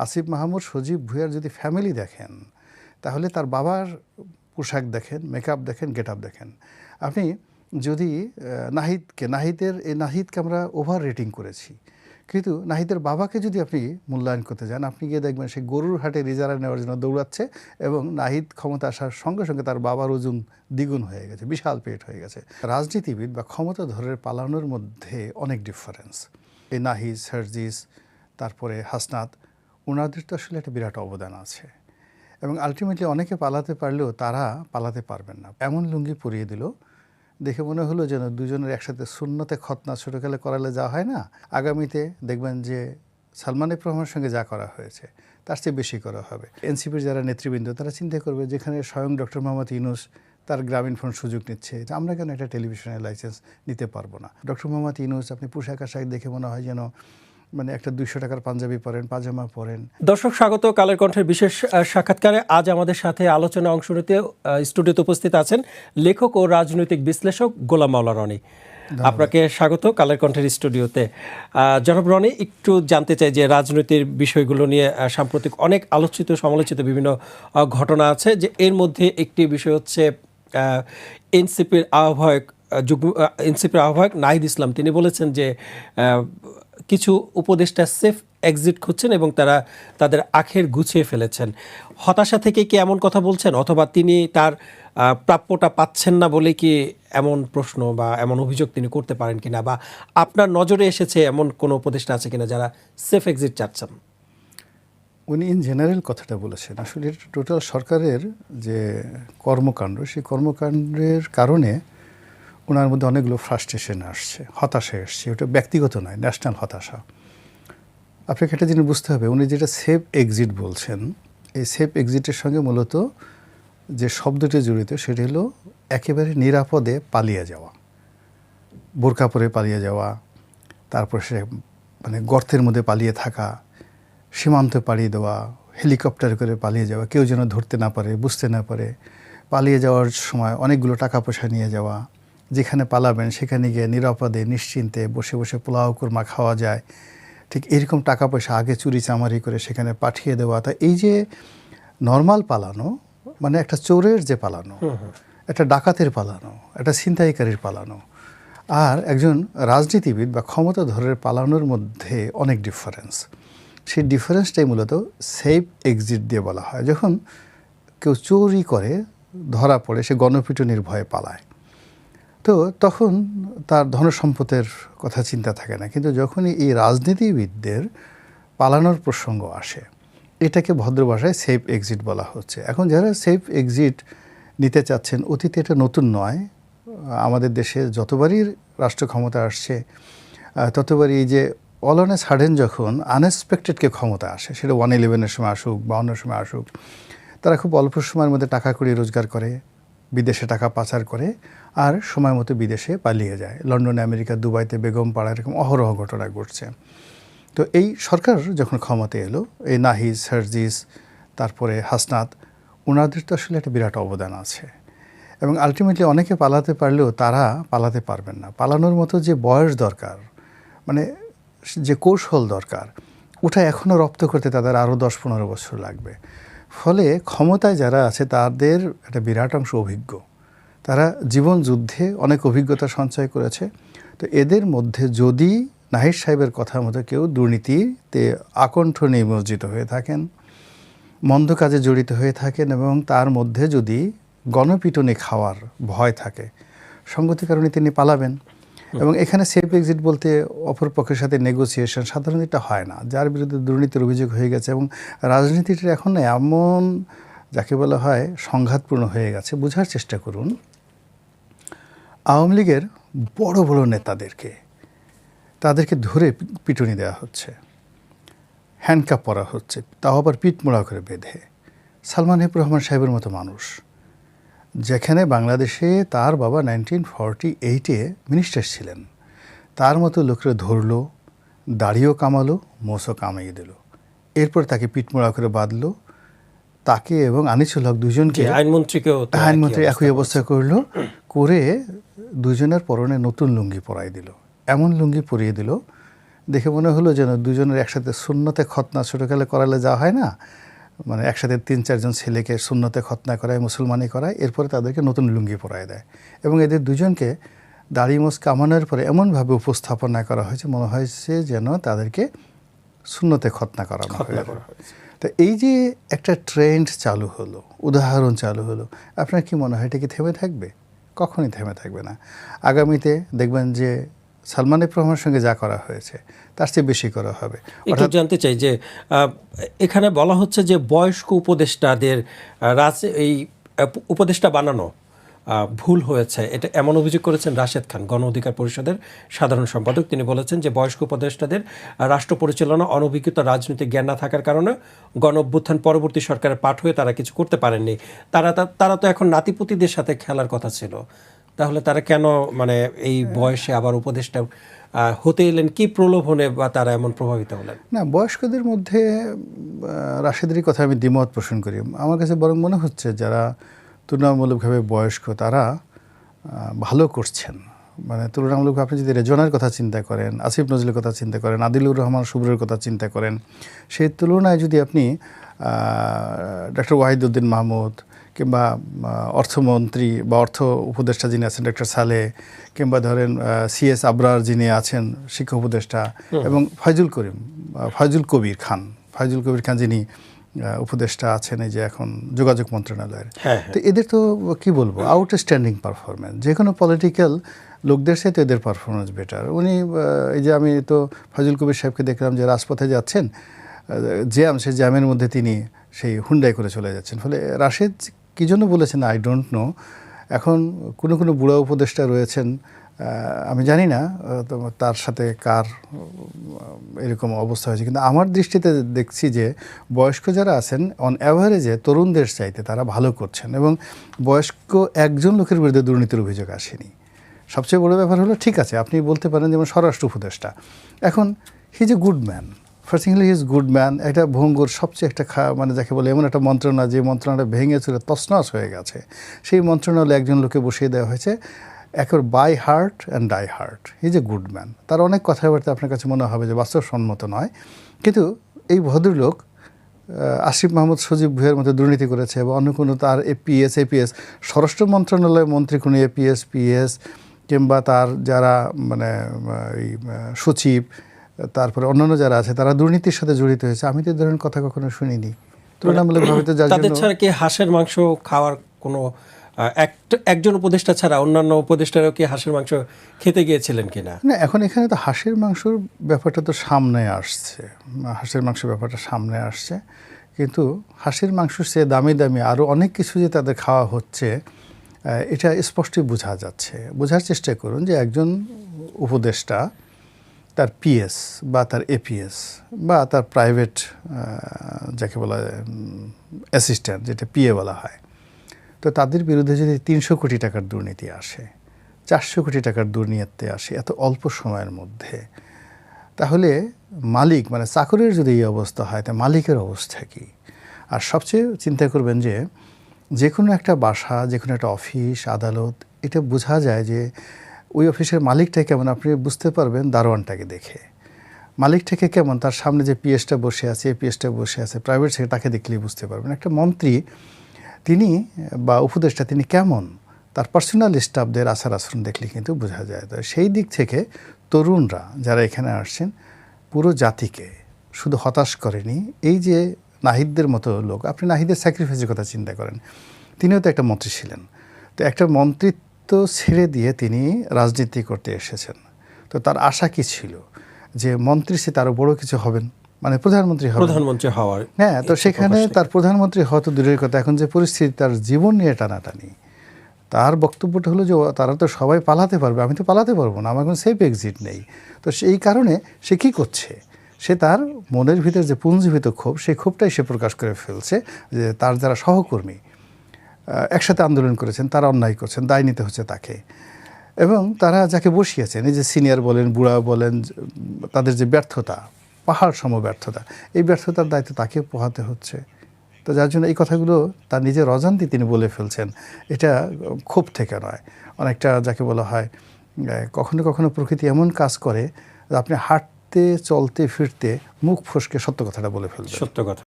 আসিফ মাহমুদ, সজীব ভুঁইয়ার যদি ফ্যামিলি দেখেন তাহলে তার বাবার পোশাক দেখেন, মেকআপ দেখেন, গেট আপ দেখেন। আপনি যদি নাহিদকে আমরা ওভার রেটিং করেছি, কিন্তু নাহিদের বাবাকে যদি আপনি মূল্যায়ন করতে যান, আপনি গিয়ে দেখবেন সে গরুর হাটে রিজার্ভ নেওয়ার জন্য দৌড়াচ্ছে এবং নাহিদ ক্ষমতা আসার সঙ্গে সঙ্গে তার বাবার ওজন দ্বিগুণ হয়ে গেছে, বিশাল পেট হয়ে গেছে। রাজনীতিবিদ বা ক্ষমতাধরের পালানোর মধ্যে অনেক ডিফারেন্স। এই নাহিদ, সার্জিস, তারপরে হাসনাত, ওনাদের তো আসলে একটা বিরাট অবদান আছে এবং আলটিমেটলি অনেকে পালাতে পারলেও তারা পালাতে পারবেন না। এমন লুঙ্গি পরিয়ে দিল, দেখে মনে হলো যেন দুজনের একসাথে সুন্নতে খতনা ছোটোকালে করালে যা হয় না, আগামীতে দেখবেন যে সালমান এফ রহমানের সঙ্গে যা করা হয়েছে তার চেয়ে বেশি করা হবে। এনসিপির যারা নেতৃবৃন্দ তারা চিন্তা করবে, যেখানে স্বয়ং ডক্টর মোহাম্মদ ইউনূস তার গ্রামীণ ফোন সুযোগ নিচ্ছে, আমরা কেন একটা টেলিভিশনের লাইসেন্স নিতে পারবো না? ডক্টর মোহাম্মদ ইউনূস আপনি পোশাক আশাক দেখে মনে হয় যেন মানে একটা 200 টাকার পাঞ্জাবি পরেন, পাজামা পরেন। দর্শক স্বাগত কালের কণ্ঠের বিশেষ সাক্ষাৎকারে। আজ আমাদের সাথে আলোচনা অংশ নিতে স্টুডিওতে উপস্থিত আছেন লেখক ও রাজনৈতিক বিশ্লেষক গোলাম মাওলা রনি। আপনাকে স্বাগত কালের কণ্ঠের স্টুডিওতে। জনাব রনি, একটু জানতে চাই যে রাজনৈতিক বিষয়গুলো নিয়ে সাম্প্রতিক অনেক আলোচিত সমালোচিত বিভিন্ন ঘটনা আছে, যে এর মধ্যে একটি বিষয় হচ্ছে এনসিপির আহ্বায়ক নাহিদ ইসলাম। তিনি বলেছেন যে কিছু উপদেষ্টা সেফ এক্সিট খুঁজছেন এবং তারা তাদের আখের গুছিয়ে ফেলেছেন। হতাশা থেকে কি এমন কথা বলছেন, অথবা তিনি তার প্রাপ্যটা পাচ্ছেন না বলে কি এমন প্রশ্ন বা এমন অভিযোগ তিনি করতে পারেন কিনা, বা আপনার নজরে এসেছে এমন কোনো উপদেষ্টা আছে কিনা যারা সেফ এক্সিট চাচ্ছেন? উনি ইন জেনারেল কথাটা বলেছেন। আসলে টোটাল সরকারের যে কর্মকাণ্ড, সেই কর্মকাণ্ডের কারণে ওনার মধ্যে অনেকগুলো ফ্রাস্ট্রেশন আসছে, হতাশা এসছে। ওটা ব্যক্তিগত নয়, ন্যাশনাল হতাশা। আপনাকে একটা জিনিস বুঝতে হবে, উনি যেটা সেফ এক্সিট বলছেন, এই সেফ এক্সিটের সঙ্গে মূলত যে শব্দটি জড়িত সেটি হলো একেবারে নিরাপদে পালিয়ে যাওয়া, বোরকা পরে পালিয়ে যাওয়া, তারপর সে মানে গর্তের মধ্যে পালিয়ে থাকা, সীমান্ত পাড়িয়ে দেওয়া, হেলিকপ্টার করে পালিয়ে যাওয়া, কেউ যেন ধরতে না পারে, বুঝতে না পারে। পালিয়ে যাওয়ার সময় অনেকগুলো টাকা পয়সা নিয়ে যাওয়া, যেখানে পালাবেন সেখানে গিয়ে নিরাপদে নিশ্চিন্তে বসে বসে পোলাও কুরমা খাওয়া যায়, ঠিক এরকম টাকা পয়সা আগে চুরি চামারি করে সেখানে পাঠিয়ে দেওয়া। তা এই যে নর্মাল পালানো, মানে একটা চোরের যে পালানো, একটা ডাকাতের পালানো, একটা ছিনতাইকারীর পালানো, আর একজন রাজনীতিবিদ বা ক্ষমতাধরের পালানোর মধ্যে অনেক ডিফারেন্স। সেই ডিফারেন্সটাই মূলত সেফ এক্সিট দিয়ে বলা হয়। যখন কেউ চুরি করে ধরা পড়ে, সে গণপিটুনির ভয়ে পালায়, তো তখন তার ধনসম্পদের কথা চিন্তা থাকে না। কিন্তু যখনই এই রাজনীতিবিদদের পালানোর প্রসঙ্গ আসে, এটাকে ভদ্র ভাষায় সেফ এক্সিট বলা হচ্ছে। এখন যারা সেফ এক্সিট নিতে চাচ্ছেন, অতীতে এটা নতুন নয়। আমাদের দেশে যতবারই রাষ্ট্র ক্ষমতা আসছে, ততবারই এই যে অল অন এ সাডেন যখন আনএক্সপেক্টেডকে ক্ষমতা আসে, সেটা 111-এর সময় আসুক বা অন্য সময় আসুক, তারা খুব অল্প সময়ের মধ্যে টাকা কড়ি রোজগার করে, বিদেশে টাকা পাচার করে, আর সময় মতো বিদেশে পালিয়ে যায়। লন্ডনে, আমেরিকা, দুবাইতে, বেগম পাড়া, এরকম অহরহ ঘটনা ঘটছে। তো এই সরকার যখন ক্ষমতা এলো, এই নাহিদ, সার্জিস, তারপরে হাসনাত, ওনাদের তো আসলে একটা বিরাট অবদান আছে এবং আলটিমেটলি অনেকে পালাতে পারলেও তারা পালাতে পারবেন না। পালানোর মতো যে বয়স দরকার, মানে যে কৌশল দরকার, ওটা এখনও রপ্ত করতে তাদের আরও 10-15 বছর লাগবে। ফলে ক্ষমতায় যারা আছে তাদের একটা বিরাট অংশ অভিজ্ঞ, তারা জীবন যুদ্ধে অনেক অভিজ্ঞতা সঞ্চয় করেছে। তো এদের মধ্যে যদি নাহিদ সাহেবের কথা মতো কেউ দুর্নীতিতে আকণ্ঠ নিমজ্জিত হয়ে থাকেন, মন্দ কাজে জড়িত হয়ে থাকেন এবং তার মধ্যে যদি গণপিটুনি খাওয়ার ভয় থাকে, সঙ্গতি কারণে তিনি পালাবেন। এবং এখানে সেফ এক্সিট বলতে অপর পক্ষের সাথে নেগোসিয়েশন সাধারণত এটা হয় না। যার বিরুদ্ধে দুর্নীতির অভিযোগ হয়ে গেছে এবং রাজনীতিটা এখন এমন যাকে বলা হয় সংঘাতপূর্ণ হয়ে গেছে। বোঝার চেষ্টা করুন, আওয়ামী লীগের বড় বড় নেতাদেরকে তাদেরকে ধরে পিটুনি দেওয়া হচ্ছে, হ্যান্ডকাপ পরা হচ্ছে, তাও আবার পিঠমোড়া করে বেঁধে। সালমান এফ রহমান সাহেবের মতো মানুষ, যেখানে বাংলাদেশে তার বাবা 1948-এ মিনিস্টার ছিলেন, তার মতো লোকরা ধরলো, দাড়িও কামালো, মোছও কামিয়ে দিল, এরপর তাকে পিঠমোড়া করে বাঁধলো, তাকে এবং আনিসুল হক দুজনকে, আইনমন্ত্রী একই অবস্থা করলো, করে দুজনের পরনে নতুন লুঙ্গি পরাই দিল। এমন লুঙ্গি পরিয়ে দিল দেখে মনে হলো যেন দুজনের একসাথে সুন্নতে খতনা ছোটোকালে করালে যাওয়া হয় না, মানে একসাথে 3-4 জন ছেলেকে সুন্নতে খতনা করায়, মুসলমানি করায়, এরপরে তাদেরকে নতুন লুঙ্গি পরায় দেয় এবং এদের দুজনকে দাড়ি মোছ কামানোর পরে এমনভাবে উপস্থাপনা করা হয়েছে মনে হয়েছে যেন তাদেরকে সুন্নতে খতনা করানো হয়েছে। তো এই যে একটা ট্রেন্ড চালু হলো, উদাহরণ চালু হলো, আপনার কি মনে হয় এটা কি থেমে থাকবে? কখনই থেমে থাকবে না। আগামীতে দেখবেন যে সালমান এফ রহমানের সঙ্গে যা করা হয়েছে তার চেয়ে বেশি করা হবে। একটু জানতে চাই যে এখানে বলা হচ্ছে যে বয়স্ক উপদেষ্টাদের এই উপদেষ্টা বানানো ভুল হয়েছে, এটা এমন অভিযোগ করেছেন রাশেদ খান, গণ অধিকার পরিষদের সাধারণ সম্পাদক। তিনি বলেছেন যে বয়স্ক উপদেষ্টাদের রাষ্ট্র পরিচালনা অনভিজ্ঞতা রাজনৈতিক জ্ঞান না থাকার কারণে গণ অভ্যুত্থান পরবর্তী সরকারের পাঠ হয়ে তারা কিছু করতে পারেননি। তারা তো এখন নাতিপুতিদের সাথে খেলার কথা ছিল, তাহলে তারা কেন মানে এই বয়সে আবার উপদেষ্টা হতে এলেন? কি প্রলোভনে বা তারা এমন প্রভাবিত হলেন? না, বয়স্কদের মধ্যে রাশেদেরই কথা আমি দ্বিমত পোষণ করি। আমার কাছে বরং মনে হচ্ছে যারা তুলনামূলকভাবে বয়স্ক তারা ভালো করছেন। মানে তুলনামূলক আপনি যদি রেজওয়ানের কথা চিন্তা করেন, আসিফ নজরুলের কথা চিন্তা করেন, আদিলুর রহমান শুভ্রের কথা চিন্তা করেন, সেই তুলনায় যদি আপনি ডক্টর ওয়াহিদুদ্দিন মাহমুদ কিংবা অর্থমন্ত্রী বা অর্থ উপদেষ্টা যিনি আছেন ডক্টর সালেহ, কিংবা ধরেন সিএস আবরার যিনি আছেন শিক্ষা উপদেষ্টা, এবং ফয়জুল কবির খান যিনি উপদেষ্টা আছেন এই যে এখন যোগাযোগ মন্ত্রণালয়ের, তো এদের তো কি বলবো আউটস্ট্যান্ডিং পারফরমেন্স। যে কোনো পলিটিক্যাল লোকদের সাথে এদের পারফরমেন্স বেটার। উনি এই যে আমি তো ফয়জুল কবির সাহেবকে দেখলাম যে রাজপথে যাচ্ছেন, সেই জ্যামের মধ্যে তিনি সেই হুন্ডাই করে চলে যাচ্ছেন। ফলে রাশেদ কী জন্য বলেছেন আই ডোন্ট নো। এখন কোনো বুড়া উপদেষ্টা রয়েছেন, আমি জানি না তার সাথে কার এরকম অবস্থা হয়েছে, কিন্তু আমার দৃষ্টিতে দেখছি যে বয়স্ক যারা আছেন অন অ্যাভারেজে তরুণদের চাইতে তারা ভালো করছেন, এবং বয়স্ক একজন লোকের বিরুদ্ধে দুর্নীতির অভিযোগ আসেনি। সবচেয়ে বড় ব্যাপার হলো, ঠিক আছে আপনি বলতে পারেন যেমন স্বরাষ্ট্র উপদেষ্টা, এখন হি is a good man, firstly he is good man. একটা ভঙ্গুর সবচেয়ে একটা মানে যাকে বলে এমন একটা মন্ত্রণালয় যে মন্ত্রণালয় ভেঙে চলে তছনছ হয়ে গেছে, সেই মন্ত্রণালয়ে একজন লোকে বসিয়ে দেওয়া হয়েছে একেবারে by heart and die heart. He is a good man. তার অনেক কথাবার্তা আপনার কাছে মনে হবে যে বাস্তবসম্মত নয়, কিন্তু এই ভদ্রলোক আসিফ মাহমুদ সজীব ভুঁইয়ার মতো দুর্নীতি করেছে এবং অন্য কোনো তার এপিএস স্বরাষ্ট্র মন্ত্রণালয়ের মন্ত্রী কোনো এপিএস পিএস কিংবা তার যারা মানে এই সচিব, তারপরে অন্যান্য যারা আছে তারা দুর্নীতির সাথে জড়িত হয়েছে, আমি তো ধরনের কথা কখনো শুনিনি। তুলনামূলকভাবে তো তাদের ছাড়া কি হাঁসের মাংস খাওয়ার কোনো একজন উপদেষ্টা ছাড়া অন্যান্য উপদেষ্টারাও কি হাঁসের মাংস খেতে গিয়েছিলেন কিনা? না, এখন এখানে তো হাঁসের মাংসর ব্যাপারটা তো সামনে আসছে, হাঁসের মাংসের ব্যাপারটা সামনে আসছে, কিন্তু হাঁসের মাংস সে দামি আরও অনেক কিছু যে তাদের খাওয়া হচ্ছে এটা স্পষ্টই বোঝা যাচ্ছে। বোঝার চেষ্টা করুন যে একজন উপদেষ্টা তার পিএস বা তার এপিএস বা তার প্রাইভেট যাকে বলা যায় অ্যাসিস্ট্যান্ট, যেটা পিএ বলা হয়, তো তাদের বিরুদ্ধে যদি 300 কোটি টাকার দুর্নীতি আসে, 400 কোটি টাকার দুর্নীতি আসে এত অল্প সময়ের মধ্যে, তাহলে মালিক মানে চাকরের যদি এই অবস্থা হয় তা মালিকের অবস্থা কী? আর সবচেয়ে চিন্তা করবেন যে কোনো একটা বাসা, যে কোনো একটা অফিস আদালত, এটা বোঝা যায় যে ওই অফিসের মালিকটা কেমন আপনি বুঝতে পারবেন দারোয়ানটাকে দেখে। মালিকটাকে কেমন, তার সামনে যে পিএসটা বসে আছে, এপিএসটা বসে আছে, প্রাইভেট সেক্রেটারি, তাকে দেখলেই বুঝতে পারবেন। একটা মন্ত্রী তিনি বা উপদেষ্টা তিনি কেমন, তার পার্সোনাল স্টাফদের আচার আচরণ দেখলে কিন্তু বোঝা যায়। তো সেই দিক থেকে তরুণরা যারা এখানে আসছেন পুরো জাতিকে শুধু হতাশ করেনি। এই যে নাহিদদের মতো লোক, আপনি নাহিদের স্যাক্রিফাইসের কথা চিন্তা করেন, তিনিও তো একটা মন্ত্রী ছিলেন, তো একটা মন্ত্রিত্ব ছেড়ে দিয়ে তিনি রাজনীতি করতে এসেছেন। তো তার আশা কি ছিল যে মন্ত্রী সে তারও বড় কিছু হবেন, মানে প্রধানমন্ত্রী হওয়ার। হ্যাঁ, তো সেখানে তার প্রধানমন্ত্রী হওয়া তো দূরের কথা, এখন যে পরিস্থিতি তার জীবন নিয়ে টানাটানি, তার বক্তব্যটা হলো যে তারা তো সবাই পালাতে পারবে, আমি তো পালাতে পারবো না, আমার কোনো সেফ এক্সিট নেই। তো সেই কারণে সে কী করছে, সে তার মনের ভিতরে যে পুঞ্জীভূত ক্ষোভ, সেই ক্ষোভটাই সে প্রকাশ করে ফেলছে যে তার যারা সহকর্মী একসাথে আন্দোলন করেছেন তারা অন্যায় করছেন, দায় নিতে হচ্ছে তাকে, এবং তারা যাকে বসিয়েছেন এই যে সিনিয়র বলেন বুড়া বলেন, তাদের যে ব্যর্থতা, পাহাড় সম ব্যর্থতা, এই ব্যর্থতার দায়িত্ব তাকে পোহাতে হচ্ছে। তো যার জন্য এই কথাগুলো তার নিজের অজান্তে তিনি বলে ফেলছেন, এটা ক্ষোভ থেকে নয়, অনেকটা যাকে বলা হয় কখনো কখনো প্রকৃতি এমন কাজ করে আপনি হাঁটতে হাঁটতে চলতে ফিরতে মুখ ফসকে সত্য কথাটা বলে ফেলবে। সত্য কথা।